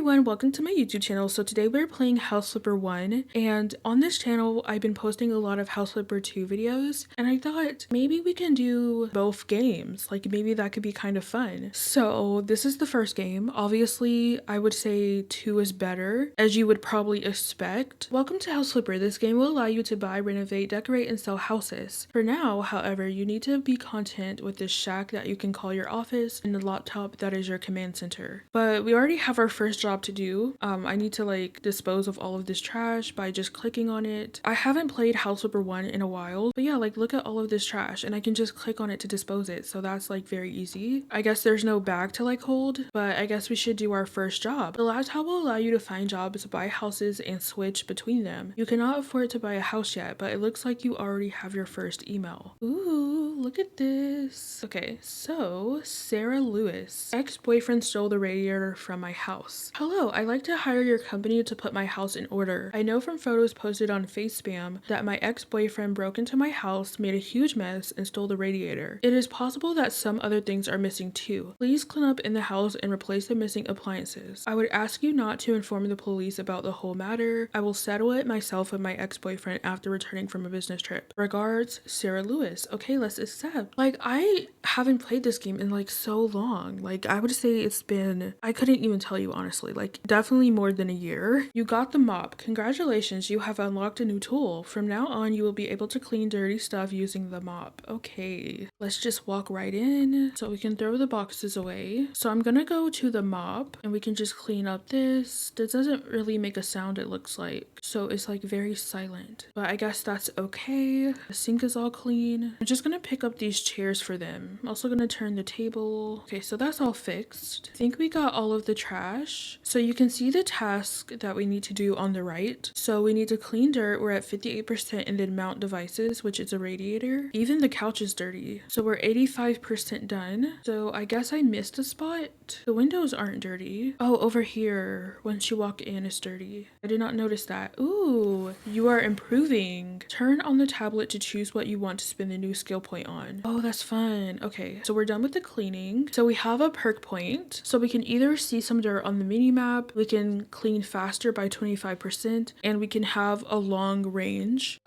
everyone, welcome to my YouTube channel. So today we're playing House Flipper 1, and on this channel I've been posting a lot of House Flipper 2 videos, and I thought maybe we can do both games, like maybe that could be kind of fun. So this is the first game. Obviously I would say 2 is better, as you would probably expect. Welcome to House Flipper. This game will allow you to buy, renovate, decorate, and sell houses. For now, however, you need to be content with this shack that you can call your office and the laptop that is your command center. But we already have our first job to do. I need to like dispose of all of this trash by just clicking on it. I haven't played House Flipper 1 in a while, but yeah, like look at all of this trash and I can just click on it to dispose it. So that's like very easy. I guess there's no bag to like hold, but I guess we should do our first job. The laptop will allow you to find jobs, buy houses, and switch between them. You cannot afford to buy a house yet, but it looks like you already have your first email. Ooh, look at this. Okay, so Sarah Lewis. Ex-boyfriend stole the radiator from my house. Hello, I'd like to hire your company to put my house in order. I know from photos posted on FaceSpam that my ex-boyfriend broke into my house, made a huge mess, and stole the radiator. It is possible that some other things are missing too. Please clean up in the house and replace the missing appliances. I would ask you not to inform the police about the whole matter. I will settle it myself with my ex-boyfriend after returning from a business trip. Regards, Sarah Lewis. Okay, let's accept. Like, I haven't played this game in like so long. Like, I would say it's been, I couldn't even tell you honestly, like definitely more than a year. You got the mop. Congratulations, you have unlocked a new tool. From now on, you will be able to clean dirty stuff using the mop. Okay, let's just walk right in so we can throw the boxes away. So I'm gonna go to the mop and we can just clean up this. This doesn't really make a sound, it looks like. So it's like very silent, but I guess that's okay. The sink is all clean. I'm just gonna pick up these chairs for them. I'm also gonna turn the table. Okay, so that's all fixed. I think we got all of the trash. So you can see the task that we need to do on the right. So we need to clean dirt. We're at 58% and then mount devices, which is a radiator. Even the couch is dirty. So we're 85% done. So I guess I missed a spot. The windows aren't dirty. Oh, over here, once you walk in, it's dirty. I did not notice that. Ooh, you are improving. Turn on the tablet to choose what you want to spend the new skill point on. Oh, that's fun. Okay, so we're done with the cleaning. So we have a perk point. So we can either see some dirt on the mini map, we can clean faster by 25%, and we can have a long range.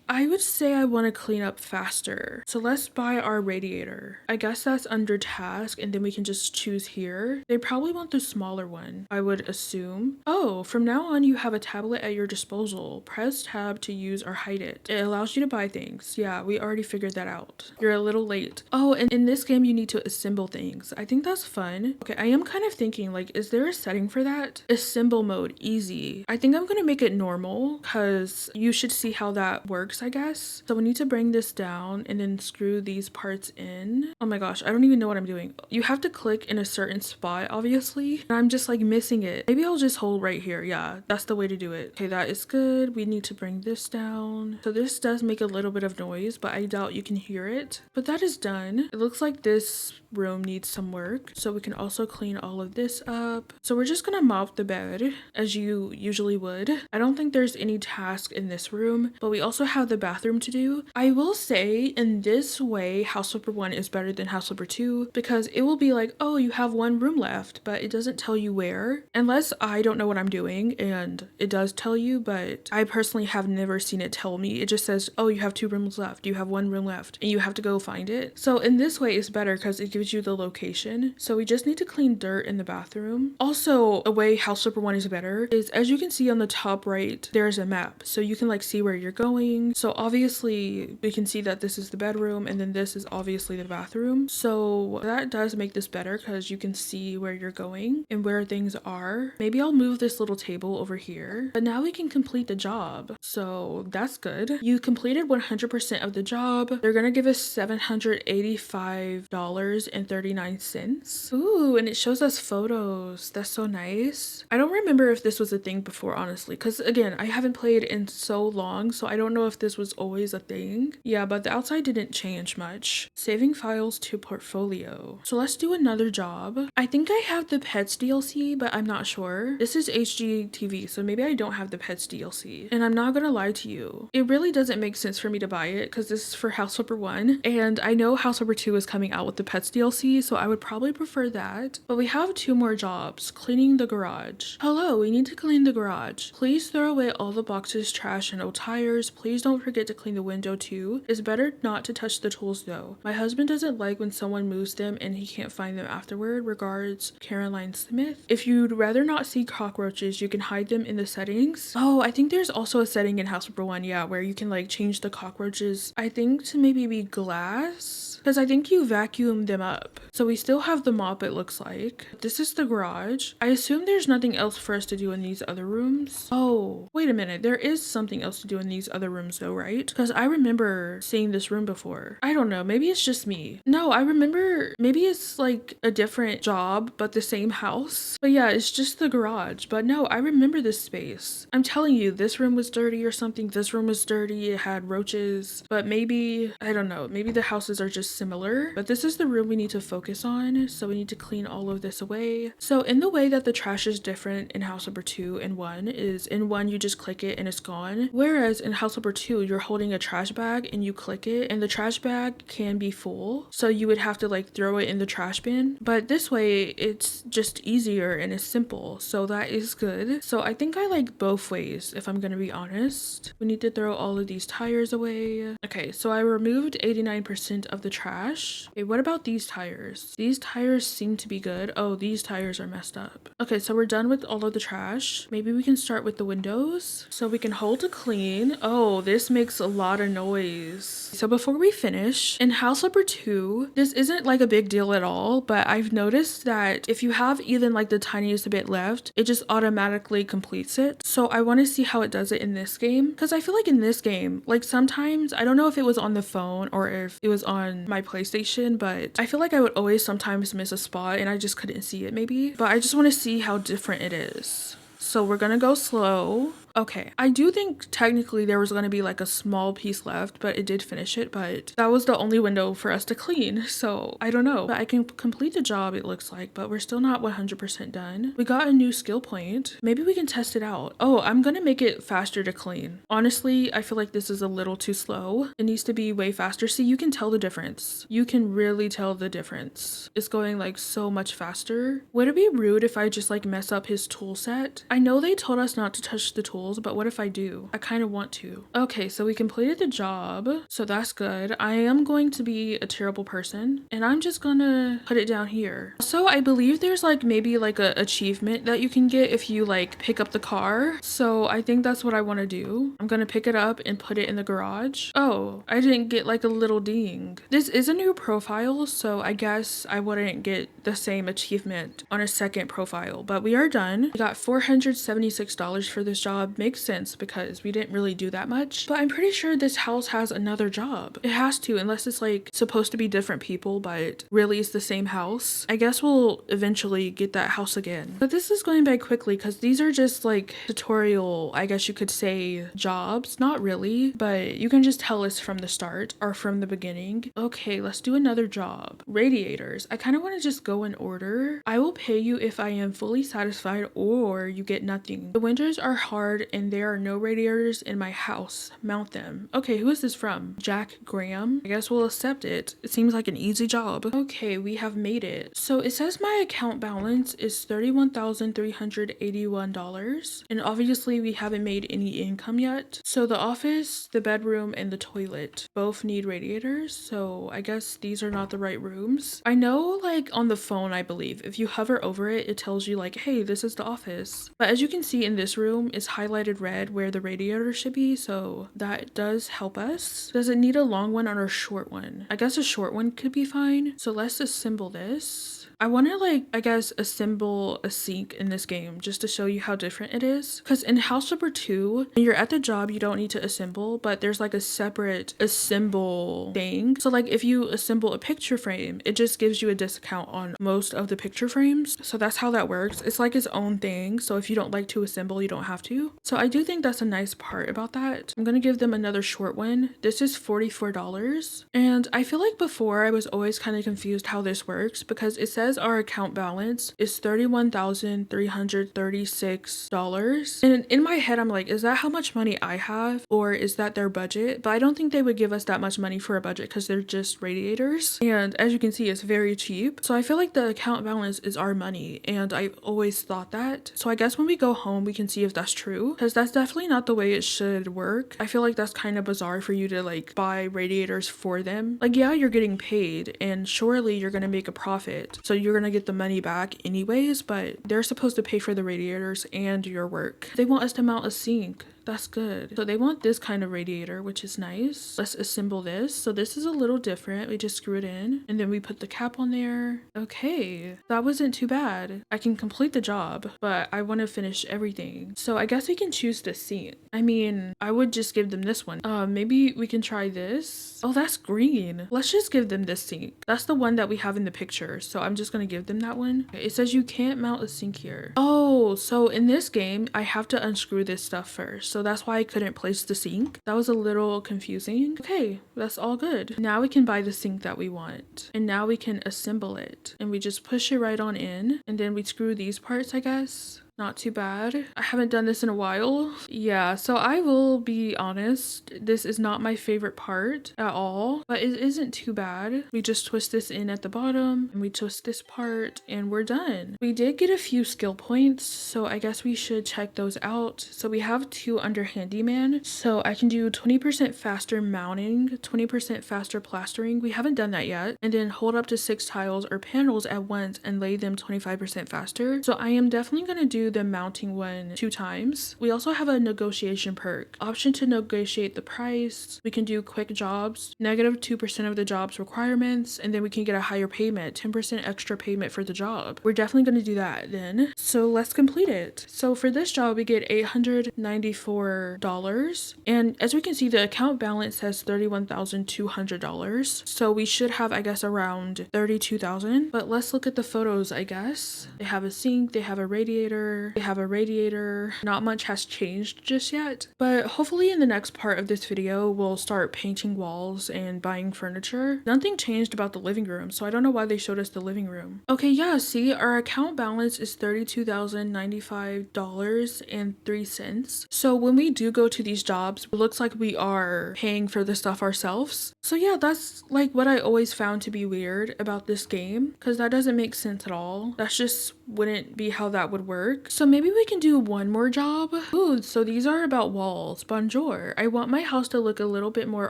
I would say I want to clean up faster. So let's buy our radiator. I guess that's under task, and then we can just choose here. They probably want the smaller one, I would assume. Oh, from now on you have a tablet at your disposal. Press tab to use or hide it. It allows you to buy things. Yeah, we already figured that out. You're a little late. Oh, and in this game you need to assemble things. I think that's fun. Okay, I am kind of thinking like, is there a setting for that? Assemble mode, easy. I think I'm gonna make it normal because you should see how that works, I guess. So we need to bring this down and then screw these parts in. Oh my gosh, I don't even know what I'm doing. You have to click in a certain spot, obviously. And I'm just like missing it. Maybe I'll just hold right here. Yeah, that's the way to do it. Okay, that is good. We need to bring this down. So this does make a little bit of noise, but I doubt you can hear it. But that is done. It looks like this room needs some work. So we can also clean all of this up. So we're just gonna mop the bed as you usually would. I don't think there's any task in this room, but we also have the bathroom to do. I will say in this way, House Flipper 1 is better than House Flipper 2 because it will be like, oh, you have one room left, but it doesn't tell you where. Unless I don't know what I'm doing and it does tell you, but I personally have never seen it tell me. It just says, oh, you have 2 rooms left. You have 1 room left and you have to go find it. So in this way, it's better because it gives you the location. So we just need to clean dirt in the bathroom. Also, a way House Flipper 1 is better is, as you can see on the top right, there's a map. So you can like see where you're going. So obviously we can see that this is the bedroom and then this is obviously the bathroom. So that does make this better because you can see where you're going and where things are. Maybe I'll move this little table over here, but now we can complete the job. So that's good. You completed 100% of the job. They're gonna give us $785.39. Ooh, and it shows us photos. That's so nice. I don't remember if this was a thing before, honestly, because again, I haven't played in so long, so I don't know if this was always a thing. Yeah, but the outside didn't change much. Saving files to portfolio. So let's do another job. I think I have the Pets DLC, but I'm not sure. This is HGTV, so maybe I don't have the Pets DLC. And I'm not gonna lie to you, it really doesn't make sense for me to buy it because this is for House Flipper 1, and I know House Flipper 2 is coming out with the Pets DLC, so I would probably prefer that. But we have 2 more jobs. cleaning the garage. Hello, we need to clean the garage. Please throw away all the boxes, trash, and old tires. Please don't forget to clean the window too. It's better not to touch the tools though. My husband doesn't like when someone moves them and he can't find them afterward. Regards, Caroline Smith. If you'd rather not see cockroaches, you can hide them in the settings. Oh, I think there's also a setting in House Flipper 1, yeah, where you can like change the cockroaches, I think, to maybe be glass, because I think you vacuum them up. So we still have the mop, it looks like. This is the garage. I assume there's nothing else for us to do in these other rooms. Oh, wait a minute. There is something else to do in these other rooms though, right? Because I remember seeing this room before. I don't know. Maybe it's just me. No, I remember maybe it's like a different job, but the same house. But yeah, it's just the garage. But no, I remember this space. I'm telling you, this room was dirty or something. This room was dirty. It had roaches. But maybe, I don't know. Maybe the houses are just similar. But this is the room we need to focus on. So we need to clean all of this away. So in the way that the trash is different in House Flipper 2 and 1 is in 1 you just click it and it's gone. Whereas in House Flipper 2 you're holding a trash bag and you click it and the trash bag can be full. So you would have to like throw it in the trash bin. But this way it's just easier and it's simple. So that is good. So I think I like both ways if I'm gonna be honest. We need to throw all of these tires away. Okay, so I removed 89% of the trash. Okay, what about these tires? These tires seem to be good. Oh, these tires are messed up. Okay, so we're done with all of the trash. Maybe we can start with the windows. So we can hold to clean. Oh, this makes a lot of noise. So before we finish, in House Flipper 2, this isn't like a big deal at all, but I've noticed that if you have even like the tiniest bit left, it just automatically completes it. So I want to see how it does it in this game, because I feel like in this game, like sometimes, I don't know if it was on the phone or if it was on my PlayStation, but I feel like I would always sometimes miss a spot and I just couldn't see it maybe. But I just want to see how different it is. So we're gonna go slow. Okay, I do think technically there was going to be like a small piece left, but it did finish it, but that was the only window for us to clean, so I don't know. But I can complete the job, it looks like, but we're still not 100% done. We got a new skill point. Maybe we can test it out. Oh, I'm gonna make it faster to clean. Honestly, I feel like this is a little too slow. It needs to be way faster. See, you can tell the difference. You can really tell the difference. It's going like so much faster. Would it be rude if I just like mess up his tool set? I know they told us not to touch the tools, but what if I do? I kind of want to. Okay, so we completed the job, so that's good. I am going to be a terrible person, and I'm just gonna put it down here. So I believe there's like maybe like a achievement that you can get if you like pick up the car. So I think that's what I want to do. I'm gonna pick it up and put it in the garage. Oh, I didn't get like a little ding. This is a new profile, so I guess I wouldn't get the same achievement on a second profile, but we are done. We got $476 for this job. Makes sense because we didn't really do that much, but I'm pretty sure this house has another job. It has to, unless it's like supposed to be different people, but really it's the same house. I guess we'll eventually get that house again. But this is going by quickly because these are just like tutorial, I guess you could say, jobs. Not really, but you can just tell us from the start or from the beginning. Okay, let's do another job. Radiators. I kind of want to just go in order. I will pay you if I am fully satisfied or you get nothing. The winters are hard and there are no radiators in my house. Mount them. Okay, who is this from? Jack Graham? I guess we'll accept it. It seems like an easy job. Okay, we have made it. So it says my account balance is $31,381, and obviously we haven't made any income yet. So the office, the bedroom, and the toilet both need radiators, so I guess these are not the right rooms. I know like on the phone, I believe, if you hover over it, it tells you like, hey, this is the office. But as you can see in this room, it's highlighted red where the radiator should be, so that does help us. Does it need a long one or a short one? I guess a short one could be fine. So let's assemble this. I want to like, I guess, assemble a sink in this game just to show you how different it is. Because in House Flipper 2, when you're at the job, you don't need to assemble, but there's like a separate assemble thing. So like if you assemble a picture frame, it just gives you a discount on most of the picture frames. So that's how that works. It's like its own thing. So if you don't like to assemble, you don't have to. So I do think that's a nice part about that. I'm going to give them another short one. This is $44. And I feel like before I was always kind of confused how this works because it says says our account balance is $31,336. And in my head, I'm like, is that how much money I have? Or is that their budget? But I don't think they would give us that much money for a budget because they're just radiators. And as you can see, it's very cheap. So I feel like the account balance is our money. And I've always thought that. So I guess when we go home, we can see if that's true. Because that's definitely not the way it should work. I feel like that's kind of bizarre for you to like buy radiators for them. Like, yeah, you're getting paid and surely you're going to make a profit. So you're going to get the money back anyways, but they're supposed to pay for the radiators and your work. They want us to mount a sink. That's good. So they want this kind of radiator, which is nice. Let's assemble this. So this is a little different. We just screw it in and then we put the cap on there. Okay, that wasn't too bad. I can complete the job, but I want to finish everything. So I guess we can choose the sink. I mean, I would just give them this one. Maybe we can try this. Oh, that's green. Let's just give them this sink. That's the one that we have in the picture. So I'm just going to give them that one. Okay, it says you can't mount a sink here. Oh, so in this game, I have to unscrew this stuff first. So that's why I couldn't place the sink. That was a little confusing. Okay, that's all good. Now we can buy the sink that we want. And now we can assemble it. And we just push it right on in. And then we screw these parts, I guess. Not too bad. I haven't done this in a while. Yeah, so I will be honest, this is not my favorite part at all, but it isn't too bad. We just twist this in at the bottom and we twist this part and we're done. We did get a few skill points, so I guess we should check those out. So we have 2 under handyman, so I can do 20% faster mounting, 20% faster plastering. We haven't done that yet. And then hold up to 6 tiles or panels at once and lay them 25% faster. So I am definitely going to do the mounting one 2 times. We also have a negotiation perk. Option to negotiate the price. We can do quick jobs, -2% of the job's requirements, and then we can get a higher payment, 10% extra payment for the job. We're definitely going to do that then. So let's complete it. So for this job, we get $894. And as we can see, the account balance says $31,200. So we should have, I guess, around 32,000. But let's look at the photos, I guess. They have a sink, they have a radiator, they have a radiator. Not much has changed just yet, but hopefully in the next part of this video, we'll start painting walls and buying furniture. Nothing changed about the living room, so I don't know why they showed us the living room. Okay, yeah, see, our account balance is $32,095.03. So when we do go to these jobs, it looks like we are paying for the stuff ourselves. So yeah, that's like what I always found to be weird about this game, because that doesn't make sense at all. That's just wouldn't be how that would work. So maybe we can do one more job. Ooh, so these are about walls. Bonjour. I want my house to look a little bit more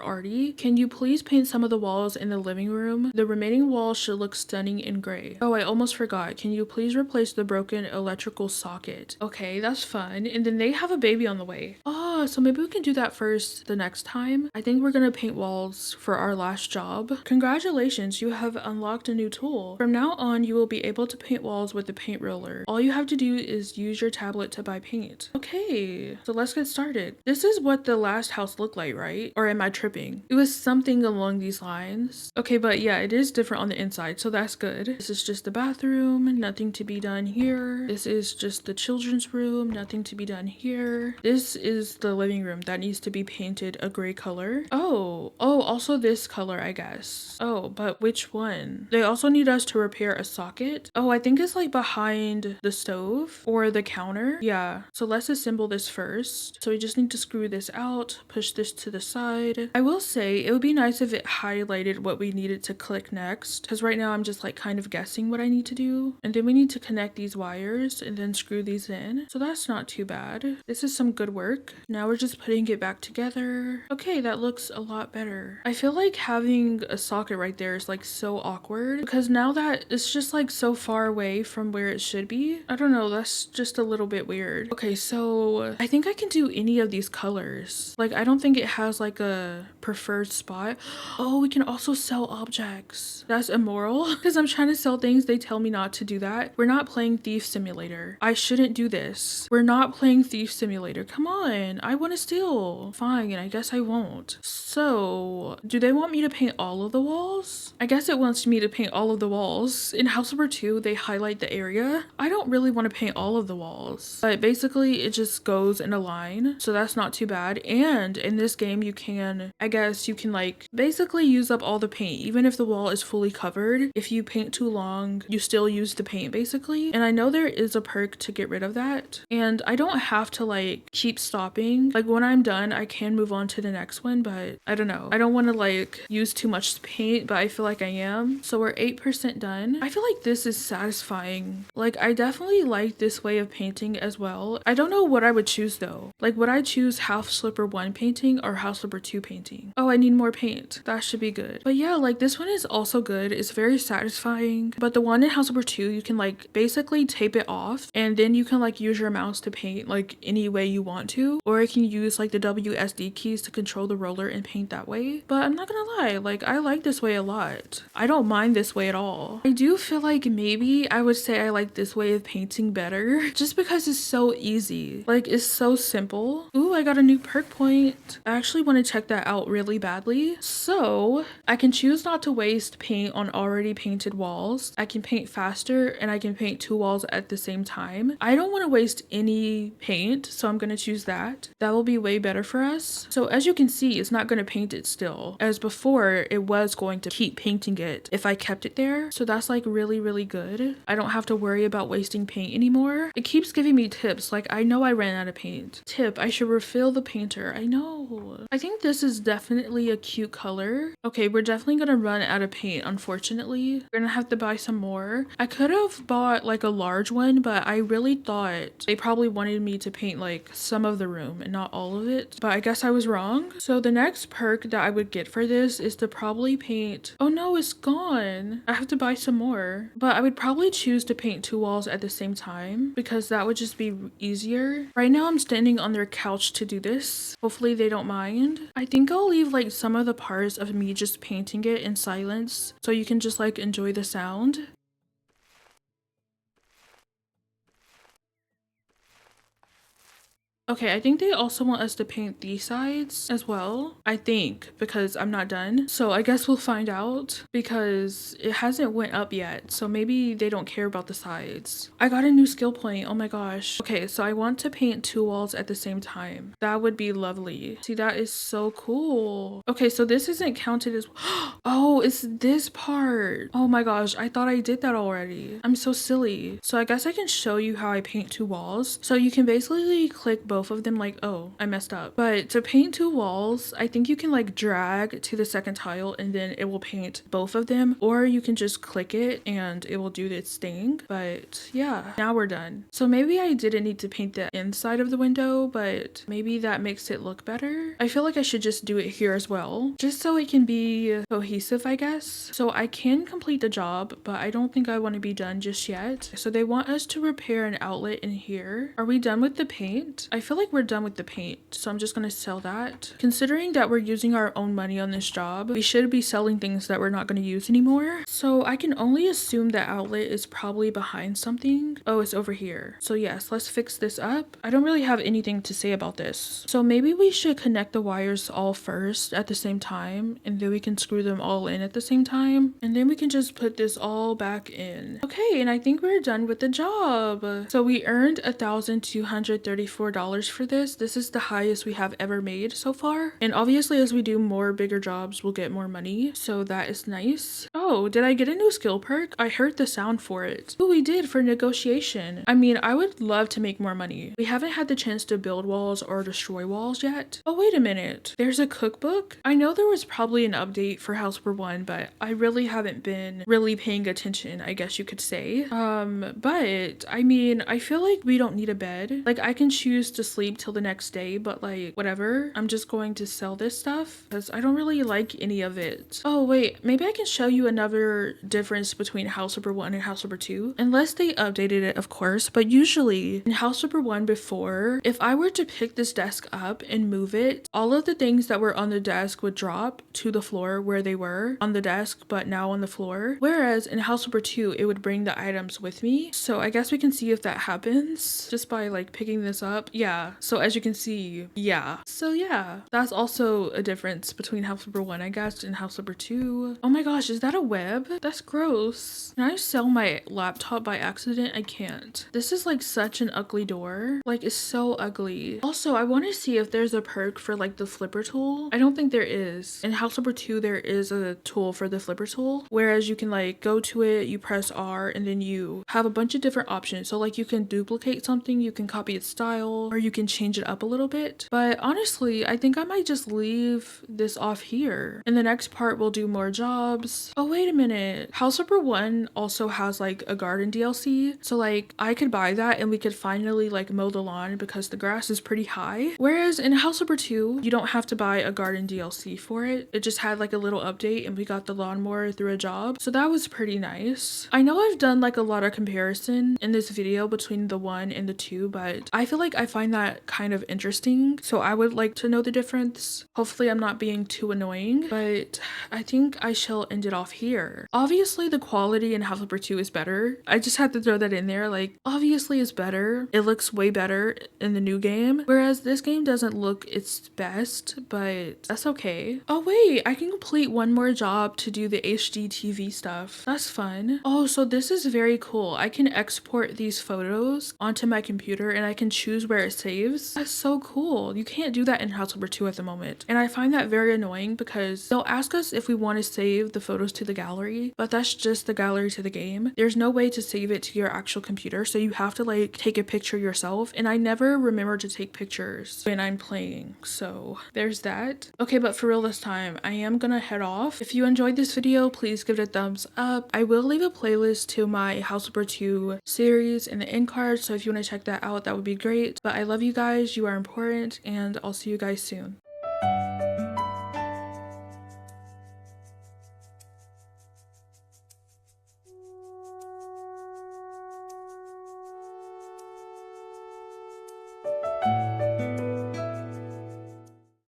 arty. Can you please paint some of the walls in the living room? The remaining walls should look stunning in gray. Oh, I almost forgot. Can you please replace the broken electrical socket? Okay, that's fun. And then they have a baby on the way. Oh, so maybe we can do that first the next time. I think we're gonna paint walls for our last job. Congratulations, you have unlocked a new tool. From now on, you will be able to paint walls with the paint roller. All you have to do is use your tablet to buy paint. Okay, so let's get started. This is what the last house looked like, right? Or am I tripping? It was something along these lines. Okay, but yeah, it is different on the inside, so that's good. This is just the bathroom, nothing to be done here. This is just the children's room, nothing to be done here. This is the living room that needs to be painted a gray color. Oh, also this color, I guess. Oh, but which one? They also need us to repair a socket. Oh, I think it's like behind the stove or the counter. Yeah, so let's assemble this first. So we just need to screw this out, push this to the side. I will say it would be nice if it highlighted what we needed to click next, because right now I'm just like kind of guessing what I need to do. And then we need to connect these wires and then screw these in. So that's not too bad. This is some good work. Now we're just putting it back together. Okay, that looks a lot better. I feel like having a socket right there is like so awkward, because now that it's just like so far away from where it should be. I don't know, that's just a little bit weird. Okay, so I think I can do any of these colors. Like, I don't think it has like a preferred spot. Oh, we can also sell objects. That's immoral, because I'm trying to sell things. They tell me not to do that. We're not playing Thief Simulator. I shouldn't do this. We're not playing Thief Simulator. Come on. I want to steal. Fine, I guess I won't. So, do they want me to paint all of the walls? I guess it wants me to paint all of the walls. In House Flipper 2, they highlight the area. I don't really want to paint all of the walls, but basically it just goes in a line, so that's not too bad. And in this game, you can, I guess you can like basically use up all the paint, even if the wall is fully covered. If you paint too long, you still use the paint basically. And I know there is a perk to get rid of that, and I don't have to like keep stopping. Like when I'm done, I can move on to the next one, but I don't know. I don't want to like use too much paint, but I feel like I am. So we're 8% done. I feel like this is satisfying. Like I definitely like this way of painting as well. I don't know what I would choose though. Like would I choose House Flipper 1 painting or House Flipper 2 painting? Oh, I need more paint. That should be good. But yeah, like this one is also good. It's very satisfying. But the one in House Flipper 2, you can like basically tape it off and then you can like use your mouse to paint like any way you want to, or you can use like the WSD keys to control the roller and paint that way. But I'm not gonna lie, like I like this way a lot. I don't mind this way at all. I do feel like maybe I would say I like this way of painting better just because it's so easy. Like it's so simple. Ooh, I got a new perk point. I actually want to check that out really badly. So I can choose not to waste paint on already painted walls. I can paint faster and I can paint 2 walls at the same time. I don't want to waste any paint, so I'm going to choose that. That will be way better for us. So as you can see, it's not going to paint it still. As before, it was going to keep painting it if I kept it there. So that's like really, really good. I don't have to worry about wasting paint anymore. It keeps giving me tips. Like I know I ran out of paint. Tip, I should refill the painter. I know. I think this is definitely a cute color. Okay, we're definitely going to run out of paint, unfortunately. We're going to have to buy some more. I could have bought like a large one, but I really thought they probably wanted me to paint like some of the room and not all of it. But I guess I was wrong. So the next perk that I would get for this is to probably paint. Oh no, it's gone. I have to buy some more. But I would probably choose to paint 2 walls at the same time because that would just be easier. Right now I'm standing on their couch to do this. Hopefully they don't mind. I think I'll leave like some of the parts of me just painting it in silence so you can just like enjoy the sound. Okay, I think they also want us to paint these sides as well. I think, because I'm not done. So I guess we'll find out because it hasn't went up yet. So maybe they don't care about the sides. I got a new skill point. Oh my gosh. Okay, so I want to paint 2 walls at the same time. That would be lovely. See, that is so cool. Okay, so this isn't counted as... Oh, it's this part. Oh my gosh, I thought I did that already. I'm so silly. So I guess I can show you how I paint 2 walls. So you can basically click both of them like, oh, I messed up. But to paint 2 walls, I think you can like drag to the second tile and then it will paint both of them, or you can just click it and it will do its thing. But yeah, now we're done. So maybe I didn't need to paint the inside of the window, but maybe that makes it look better. I feel like I should just do it here as well, just so it can be cohesive, I guess. So I can complete the job, but I don't think I want to be done just yet. So they want us to repair an outlet in here. Are we done with the paint? I feel like we're done with the paint, so I'm just gonna sell that. Considering that we're using our own money on this job, we should be selling things that we're not gonna use anymore. So I can only assume the outlet is probably behind something. Oh, it's over here. So yes, let's fix this up. I don't really have anything to say about this. So maybe we should connect the wires all first at the same time, and then we can screw them all in at the same time. And then we can just put this all back in. Okay, and I think we're done with the job. So we earned $1,234 for this. This is the highest we have ever made so far. And obviously as we do more bigger jobs, we'll get more money. So that is nice. Oh, did I get a new skill perk? I heard the sound for it. Oh, we did for negotiation. I mean, I would love to make more money. We haven't had the chance to build walls or destroy walls yet. Oh, wait a minute. There's a cookbook? I know there was probably an update for House Flipper 1, but I really haven't been really paying attention, I guess you could say. But I mean, I feel like we don't need a bed. Like I can choose to sleep till the next day, but like whatever. I'm just going to sell this stuff because I don't really like any of it. Oh wait, maybe I can show you another difference between House Flipper 1 and House Flipper 2. Unless they updated it, of course, but usually in House Flipper 1 before, if I were to pick this desk up and move it, all of the things that were on the desk would drop to the floor where they were on the desk, but now on the floor. Whereas in House Flipper 2, it would bring the items with me. So I guess we can see if that happens just by like picking this up. Yeah, yeah, so as you can see, yeah. So yeah, that's also a difference between House Flipper 1, I guess, and House Flipper 2. Oh my gosh, is that a web? That's gross. Can I sell my laptop by accident? I can't. This is like such an ugly door. Like, it's so ugly. Also, I want to see if there's a perk for like the flipper tool. I don't think there is. In House Flipper 2, there is a tool for the flipper tool, whereas you can like go to it, you press R, and then you have a bunch of different options. So like you can duplicate something, you can copy its style, or you can change it up a little bit. But honestly, I think I might just leave this off here. In the next part, we'll do more jobs. Oh, wait a minute. House Flipper 1 also has like a garden DLC. So like I could buy that and we could finally like mow the lawn because the grass is pretty high. Whereas in House Flipper 2, you don't have to buy a garden DLC for it. It just had like a little update and we got the lawnmower through a job. So that was pretty nice. I know I've done like a lot of comparison in this video between the 1 and the 2, but I feel like I find that kind of interesting. So I would like to know the difference. Hopefully I'm not being too annoying, but I think I shall end it off here. Obviously the quality in House Flipper 2 is better. I just had to throw that in there. Like, obviously it's better. It looks way better in the new game, whereas this game doesn't look its best, but that's okay. Oh wait, I can complete one more job to do the HD TV stuff. That's fun. Oh, so this is very cool. I can export these photos onto my computer and I can choose where it saves. That's so cool. You can't do that in House Flipper 2 at the moment. And I find that very annoying because they'll ask us if we want to save the photos to the gallery, but that's just the gallery to the game. There's no way to save it to your actual computer, so you have to like take a picture yourself, and I never remember to take pictures when I'm playing, so there's that. Okay, but for real this time, I am gonna head off. If you enjoyed this video, please give it a thumbs up. I will leave a playlist to my House Flipper 2 series in the end card, so if you want to check that out, that would be great. But I love you guys, you are important, and I'll see you guys soon.